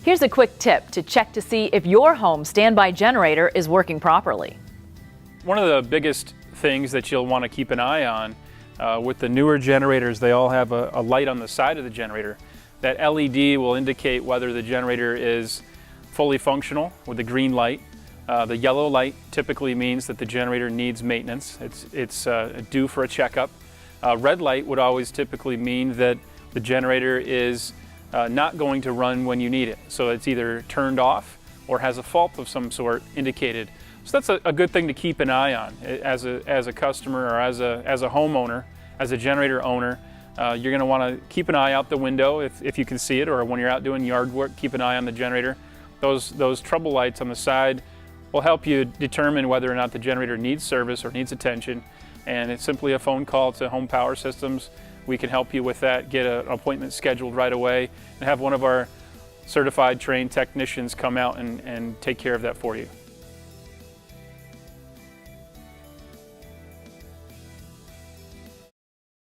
Here's a quick tip to check to see if your home standby generator is working properly. One of the biggest things that you'll want to keep an eye on with the newer generators, they all have a light on the side of the generator. That LED will indicate whether the generator is fully functional with the green light. The yellow light typically means that the generator needs maintenance. It's due for a checkup. Red light would always typically mean that the generator is not going to run when you need it. So it's either turned off or has a fault of some sort indicated. So that's a good thing to keep an eye on as a customer or as a homeowner, as a generator owner. You're going to want to keep an eye out the window if you can see it, or when you're out doing yard work, keep an eye on the generator. Those trouble lights on the side will help you determine whether or not the generator needs service or needs attention. And it's simply a phone call to Home Power Systems. We can help you with that, get an appointment scheduled right away, and have one of our certified trained technicians come out and take care of that for you.